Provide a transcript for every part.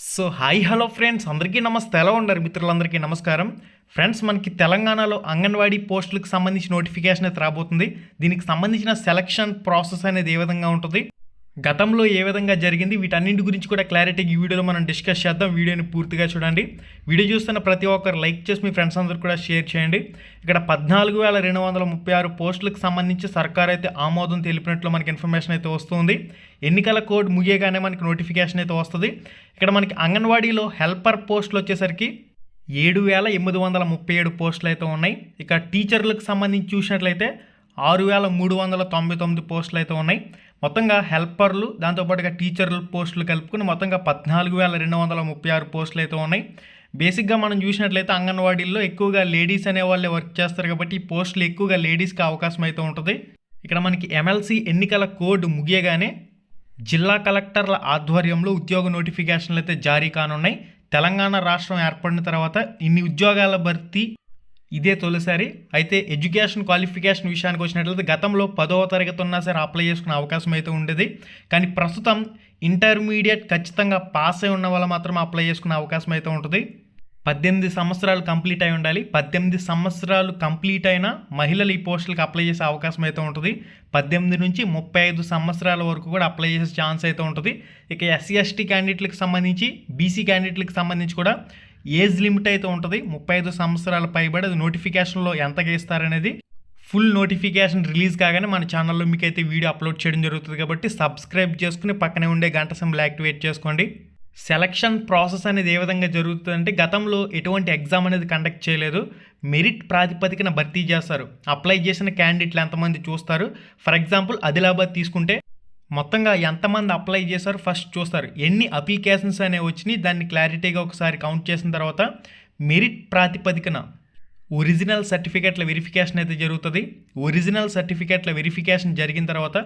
So hi hello friends అందరికీ నమస్తే. ఎలా ఉన్నారు మిత్రులందరికీ నమస్కారం. ఫ్రెండ్స్, మనకి తెలంగాణలో అంగన్వాడీ పోస్టులకు సంబంధించి నోటిఫికేషన్ అయితే రాబోతుంది. దీనికి సంబంధించిన సెలక్షన్ ప్రాసెస్ అనేది ఏ విధంగా ఉంటుంది, గతంలో ఏ విధంగా జరిగింది, వీటన్నింటి గురించి కూడా క్లారిటీగా ఈ వీడియోలో మనం డిస్కస్ చేద్దాం. వీడియోని పూర్తిగా చూడండి. వీడియో చూస్తున్న ప్రతి ఒక్కరు లైక్ చేసి మీ ఫ్రెండ్స్ అందరూ కూడా షేర్ చేయండి. ఇక్కడ 14,236 పోస్టులకు సంబంధించి సర్కార్ అయితే ఆమోదం తెలిపినట్లు మనకి ఇన్ఫర్మేషన్ అయితే వస్తుంది. ఎన్నికల కోడ్ ముగియగానే మనకి నోటిఫికేషన్ అయితే వస్తుంది. ఇక్కడ మనకి అంగన్వాడీలో హెల్పర్ పోస్టులు వచ్చేసరికి 7,837 పోస్టులు అయితే ఉన్నాయి. ఇక టీచర్లకు సంబంధించి చూసినట్లయితే 6,399 పోస్టులు అయితే ఉన్నాయి. మొత్తంగా హెల్పర్లు దాంతోపాటుగా టీచర్ల పోస్టులు కలుపుకుని మొత్తంగా 14,236 పోస్టులు అయితే ఉన్నాయి. బేసిక్గా మనం చూసినట్లయితే అంగన్వాడీల్లో ఎక్కువగా లేడీస్ అనే వాళ్ళే వర్క్ చేస్తారు కాబట్టి ఈ పోస్టులు ఎక్కువగా లేడీస్కి అవకాశం అయితే ఉంటుంది. ఇక్కడ మనకి ఎమ్మెల్సీ ఎన్నికల కోడ్ ముగియగానే జిల్లా కలెక్టర్ల ఆధ్వర్యంలో ఉద్యోగ నోటిఫికేషన్లు అయితే జారీ కానున్నాయి. తెలంగాణ రాష్ట్రం ఏర్పడిన తర్వాత ఇన్ని ఉద్యోగాల భర్తీ ఇదే తొలిసారి. అయితే ఎడ్యుకేషన్ క్వాలిఫికేషన్ విషయానికి వచ్చినట్లయితే గతంలో 10వ తరగతి ఉన్నా సరే అప్లై చేసుకునే అవకాశం అయితే ఉండేది. కానీ ప్రస్తుతం ఇంటర్మీడియట్ ఖచ్చితంగా పాస్ అయి ఉన్న వాళ్ళు మాత్రం అప్లై చేసుకునే అవకాశం అయితే ఉంటుంది. 18 సంవత్సరాలు కంప్లీట్ అయి ఉండాలి. 18 సంవత్సరాలు కంప్లీట్ అయిన మహిళలు ఈ పోస్టులకు అప్లై చేసే అవకాశం అయితే ఉంటుంది. 18 నుంచి 35 సంవత్సరాల వరకు కూడా అప్లై చేసే ఛాన్స్ అయితే ఉంటుంది. ఇక ఎస్సీ ఎస్టీ క్యాండిడేట్లకు సంబంధించి, బీసీ క్యాండిడేట్లకు సంబంధించి కూడా ఏజ్ లిమిట్ అయితే ఉంటుంది. 35 సంవత్సరాల పైబడి అది నోటిఫికేషన్లో ఎంతగా ఇస్తారనేది ఫుల్ నోటిఫికేషన్ రిలీజ్ కాగానే మన ఛానల్లో మీకు అయితే వీడియో అప్లోడ్ చేయడం జరుగుతుంది. కాబట్టి సబ్స్క్రైబ్ చేసుకుని పక్కనే ఉండే గంట సింబల్ యాక్టివేట్ చేసుకోండి. సెలక్షన్ ప్రాసెస్ అనేది ఏ విధంగా జరుగుతుందంటే గతంలో ఎటువంటి ఎగ్జామ్ అనేది కండక్ట్ చేయలేదు. మెరిట్ ప్రాతిపదికన భర్తీ చేస్తారు. అప్లై చేసిన క్యాండిడేట్లు ఎంతమంది చూస్తారు. ఫర్ ఎగ్జాంపుల్ ఆదిలాబాద్ తీసుకుంటే మొత్తంగా ఎంతమంది అప్లై చేశారు ఫస్ట్ చూస్తారు. ఎన్ని అప్లికేషన్స్ అనేవి వచ్చినాయి దాన్ని క్లారిటీగా ఒకసారి కౌంట్ చేసిన తర్వాత మెరిట్ ప్రాతిపదికన ఒరిజినల్ సర్టిఫికేట్ల వెరిఫికేషన్ అయితే జరుగుతుంది. ఒరిజినల్ సర్టిఫికేట్ల వెరిఫికేషన్ జరిగిన తర్వాత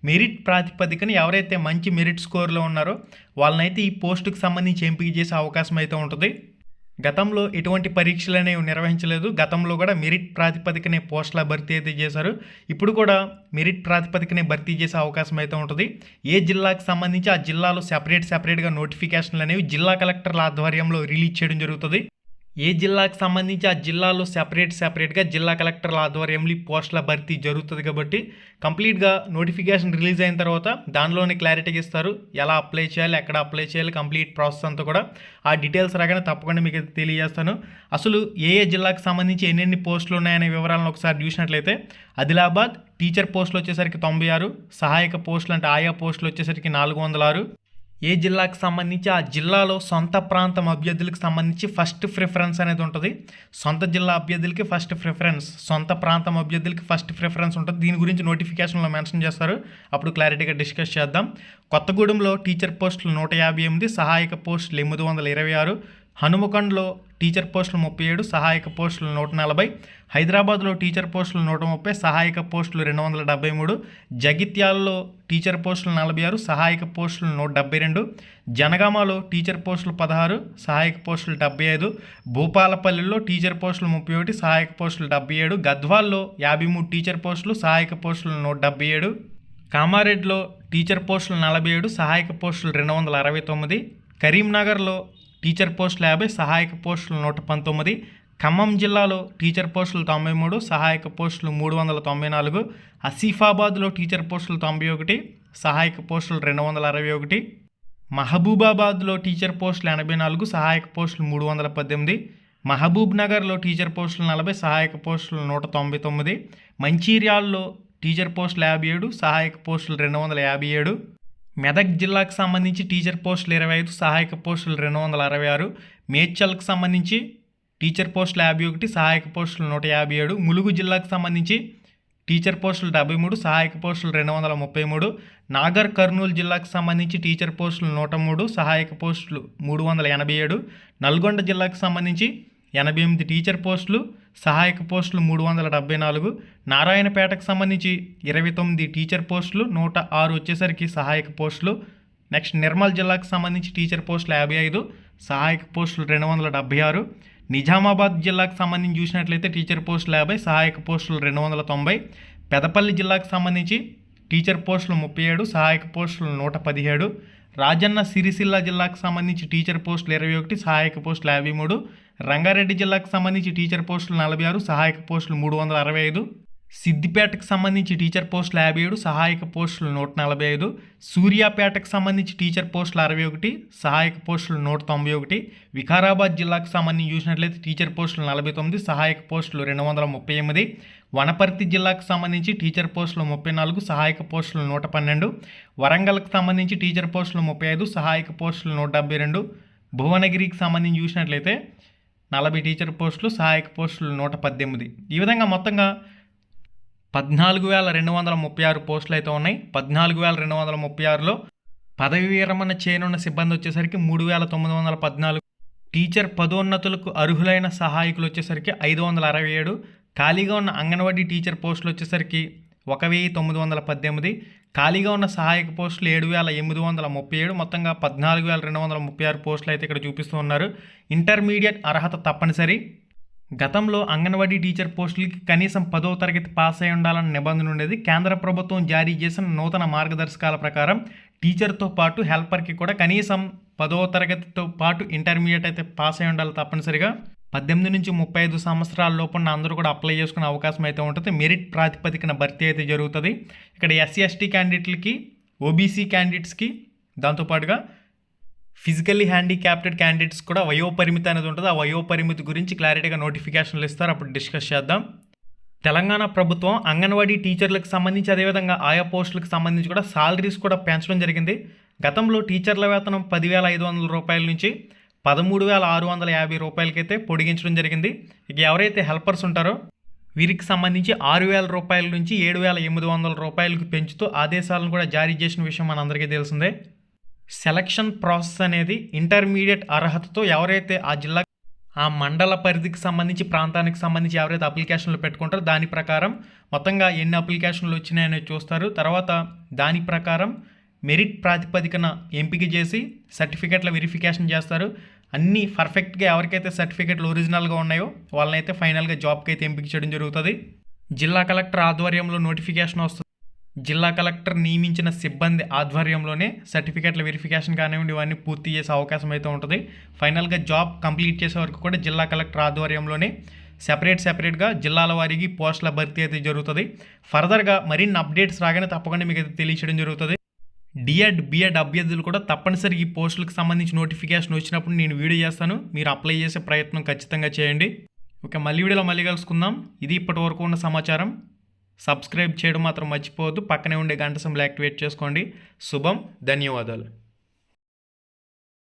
మెరిట్ ప్రాతిపదికన ఎవరైతే మంచి మెరిట్ స్కోర్లో ఉన్నారో వాళ్ళనైతే ఈ పోస్టుకు సంబంధించి ఎంపిక చేసే అవకాశం అయితే ఉంటుంది. గతంలో ఎటువంటి పరీక్షలు అనేవి నిర్వహించలేదు. గతంలో కూడా మెరిట్ ప్రాతిపదికనే పోస్టుల భర్తీ అయితే చేశారు. ఇప్పుడు కూడా మెరిట్ ప్రాతిపదికనే భర్తీ చేసే అవకాశం అయితే ఉంటుంది. ఏ జిల్లాకు సంబంధించి ఆ జిల్లాలో సెపరేట్గా నోటిఫికేషన్లు అనేవి జిల్లా కలెక్టర్ల ఆధ్వర్యంలో రిలీజ్ చేయడం జరుగుతుంది. ఏ జిల్లాకు సంబంధించి ఆ జిల్లాలో సెపరేట్గా జిల్లా కలెక్టర్ల ఆధ్వర్యంలో ఈ పోస్టుల భర్తీ జరుగుతుంది. కాబట్టి కంప్లీట్గా నోటిఫికేషన్ రిలీజ్ అయిన తర్వాత దానిలోనే క్లారిటీగా ఇస్తారు. ఎలా అప్లై చేయాలి, ఎక్కడ అప్లై చేయాలి, కంప్లీట్ ప్రాసెస్ అంతా కూడా ఆ డీటెయిల్స్ రాగానే తప్పకుండా మీకు తెలియజేస్తాను. అసలు ఏ జిల్లాకు సంబంధించి ఎన్నెన్ని పోస్టులు ఉన్నాయనే వివరాలను ఒకసారి చూసినట్లయితే ఆదిలాబాద్ టీచర్ పోస్టులు వచ్చేసరికి 96, సహాయక పోస్టులు అంటే ఆయా పోస్టులు వచ్చేసరికి 406. ఏ జిల్లాకు సంబంధించి ఆ జిల్లాలో సొంత ప్రాంతం అభ్యర్థులకు సంబంధించి ఫస్ట్ ప్రిఫరెన్స్ అనేది ఉంటుంది. సొంత జిల్లా అభ్యర్థులకి ఫస్ట్ ప్రిఫరెన్స్, సొంత ప్రాంతం అభ్యర్థులకి ఫస్ట్ ప్రిఫరెన్స్ ఉంటుంది. దీని గురించి నోటిఫికేషన్లో మెన్షన్ చేస్తారు. అప్పుడు క్లారిటీగా డిస్కస్ చేద్దాం. కొత్తగూడెంలో టీచర్ పోస్టులు 158, సహాయక పోస్టులు 826, హనుమకొండలో టీచర్ పోస్టులు 37, సహాయక పోస్టులు 140, హైదరాబాద్లో టీచర్ పోస్టులు 130, సహాయక పోస్టులు 273, జగిత్యాలలో టీచర్ పోస్టులు 46, సహాయక పోస్టులు 172, జనగామలో టీచర్ పోస్టులు 16, సహాయక పోస్టులు 75, భూపాలపల్లిలో టీచర్ పోస్టులు 31, సహాయక పోస్టులు 77, గద్వాల్లో 53 టీచర్ పోస్టులు, సహాయక పోస్టులు 177, కామారెడ్డిలో టీచర్ పోస్టులు 47, సహాయక పోస్టులు 269, కరీంనగర్లో టీచర్ పోస్టులు 50, సహాయక పోస్టులు 119, ఖమ్మం జిల్లాలో టీచర్ పోస్టులు 93, సహాయక పోస్టులు 394, ఆసిఫాబాద్లో టీచర్ పోస్టులు 91, సహాయక పోస్టులు 261, మహబూబాబాద్లో టీచర్ పోస్టులు 84, సహాయక పోస్టులు 318, మహబూబ్ నగర్లో టీచర్ పోస్టులు 40, సహాయక పోస్టులు 199, మంచిర్యాలలో టీచర్ పోస్టులు 57, సహాయక పోస్టులు 257, మెదక్ జిల్లాకు సంబంధించి టీచర్ పోస్టులు 25, సహాయక పోస్టులు 266, మేడ్చల్కి సంబంధించి టీచర్ పోస్టులు 51, సహాయక పోస్టులు 157, ములుగు జిల్లాకు సంబంధించి టీచర్ పోస్టులు 73, సహాయక పోస్టులు 233, నాగర్ కర్నూలు జిల్లాకు సంబంధించి టీచర్ పోస్టులు 103, సహాయక పోస్టులు 387, నల్గొండ జిల్లాకు సంబంధించి 88 టీచర్ పోస్టులు, సహాయక పోస్టులు 374, నారాయణపేటకు సంబంధించి 29 టీచర్ పోస్టులు, 106 వచ్చేసరికి సహాయక పోస్టులు. నెక్స్ట్ నిర్మల్ జిల్లాకు సంబంధించి టీచర్ పోస్టులు 55, సహాయక పోస్టులు 276, నిజామాబాద్ జిల్లాకు సంబంధించి చూసినట్లయితే టీచర్ పోస్టులు 50, సహాయక పోస్టులు 290, పెదపల్లి జిల్లాకు సంబంధించి టీచర్ పోస్టులు 37, సహాయక పోస్టులు 117, రాజన్న సిరిసిల్ల జిల్లాకు సంబంధించి టీచర్ పోస్టులు 21, సహాయక పోస్టులు 53, రంగారెడ్డి జిల్లాకు సంబంధించి టీచర్ పోస్టులు 46, సహాయక పోస్టులు 365, సిద్దిపేటకు సంబంధించి టీచర్ పోస్టులు 57, సహాయక పోస్టులు 145, సూర్యాపేటకు సంబంధించి టీచర్ పోస్టులు 61, సహాయక పోస్టులు 191, వికారాబాద్ జిల్లాకు సంబంధించి చూసినట్లయితే టీచర్ పోస్టులు 49, సహాయక పోస్టులు 238, వనపర్తి జిల్లాకు సంబంధించి టీచర్ పోస్టులు 34, సహాయక పోస్టులు 112, వరంగల్కి సంబంధించి టీచర్ పోస్టులు 35, సహాయక పోస్టులు 172, భువనగిరికి సంబంధించి చూసినట్లయితే 40 టీచర్ పోస్టులు, సహాయక పోస్టులు 118. ఈ విధంగా మొత్తంగా 14,236 పోస్టులు అయితే ఉన్నాయి. 14,236లో పదవి విరమణ చేయనున్న సిబ్బంది వచ్చేసరికి 3,914, టీచర్ పదోన్నతులకు అర్హులైన సహాయకులు వచ్చేసరికి 567, ఖాళీగా ఉన్న అంగన్వాడీ టీచర్ పోస్టులు వచ్చేసరికి 1,918, ఖాళీగా ఉన్న సహాయక పోస్టులు 7,837, మొత్తంగా 14,236 పోస్టులు అయితే ఇక్కడ చూపిస్తూ ఉన్నారు. ఇంటర్మీడియట్ అర్హత తప్పనిసరి. గతంలో అంగన్వాడీ టీచర్ పోస్టులకి కనీసం 10వ తరగతి పాస్ అయి ఉండాలన్న నిబంధన ఉండేది. కేంద్ర ప్రభుత్వం జారీ చేసిన నూతన మార్గదర్శకాల ప్రకారం టీచర్తో పాటు హెల్పర్కి కూడా కనీసం 10వ తరగతితో పాటు ఇంటర్మీడియట్ అయితే పాస్ అయి ఉండాలి తప్పనిసరిగా. 18 నుంచి 35 సంవత్సరాల లోపున్న అందరూ కూడా అప్లై చేసుకునే అవకాశం అయితే ఉంటుంది. మెరిట్ ప్రాతిపదికన భర్తీ అయితే జరుగుతుంది. ఇక్కడ ఎస్సీ ఎస్టీ క్యాండిడేట్లకి, ఓబీసీ క్యాండిడేట్స్కి, దాంతోపాటుగా ఫిజికల్లీ హ్యాండిక్యాప్టెడ్ క్యాండిడేట్స్ కూడా వయోపరిమితి అనేది ఉంటుంది. ఆ వయోపరిమితి గురించి క్లారిటీగా నోటిఫికేషన్లు ఇస్తారు, అప్పుడు డిస్కస్ చేద్దాం. తెలంగాణ ప్రభుత్వం అంగన్వాడీ టీచర్లకు సంబంధించి, అదేవిధంగా ఆయా పోస్టులకు సంబంధించి కూడా సాలరీస్ కూడా పెంచడం జరిగింది. గతంలో టీచర్ల వేతనం 10,500 రూపాయల నుంచి 13,650 రూపాయలకైతే పొడిగించడం జరిగింది. ఇక ఎవరైతే హెల్పర్స్ ఉంటారో వీరికి సంబంధించి 6,000 రూపాయల నుంచి 7,800 రూపాయలకు పెంచుతూ ఆదేశాలను కూడా జారీ చేసిన విషయం మనందరికీ తెలిసిందే. సెలక్షన్ ప్రాసెస్ అనేది ఇంటర్మీడియట్ అర్హతతో ఎవరైతే ఆ జిల్లా, ఆ మండల పరిధికి సంబంధించి, ప్రాంతానికి సంబంధించి ఎవరైతే అప్లికేషన్లు పెట్టుకుంటారో దాని ప్రకారం మొత్తంగా ఎన్ని అప్లికేషన్లు వచ్చినాయని చూస్తారు. తర్వాత దాని ప్రకారం మెరిట్ ప్రాతిపదికన ఎంపిక చేసి సర్టిఫికెట్ల వెరిఫికేషన్ చేస్తారు. అన్నీ పర్ఫెక్ట్గా ఎవరికైతే సర్టిఫికెట్లు ఒరిజినల్గా ఉన్నాయో వాళ్ళనైతే ఫైనల్గా జాబ్కి అయితే ఎంపిక చేయడం జరుగుతుంది. జిల్లా కలెక్టర్ ఆధ్వర్యంలో నోటిఫికేషన్ వస్తుంది. జిల్లా కలెక్టర్ నియమించిన సిబ్బంది ఆధ్వర్యంలోనే సర్టిఫికెట్ల వెరిఫికేషన్ కానివ్వండి ఇవన్నీ పూర్తి చేసే అవకాశం అయితే ఉంటుంది. ఫైనల్గా జాబ్ కంప్లీట్ చేసే వరకు కూడా జిల్లా కలెక్టర్ ఆధ్వర్యంలోనే సెపరేట్గా జిల్లాల వారికి పోస్టుల భర్తీ అయితే జరుగుతుంది. ఫర్దర్గా మరిన్ని అప్డేట్స్ రాగానే తప్పకుండా మీకు అయితే తెలియచేయడం జరుగుతుంది. డిఎడ్, బిఎడ్ అభ్యర్థులు కూడా తప్పనిసరిగా ఈ పోస్టులకు సంబంధించి నోటిఫికేషన్ వచ్చినప్పుడు నేను వీడియో చేస్తాను. మీరు అప్లై చేసే ప్రయత్నం ఖచ్చితంగా చేయండి. ఓకే, మళ్ళీ వీడియోలో మళ్ళీ కలుసుకుందాం. ఇది ఇప్పటి వరకు ఉన్న సమాచారం. సబ్స్క్రైబ్ చేయడం మాత్రం మర్చిపోవద్దు. పక్కనే ఉండే గంట సింబల్ యాక్టివేట్ చేసుకోండి. శుభం, ధన్యవాదాలు.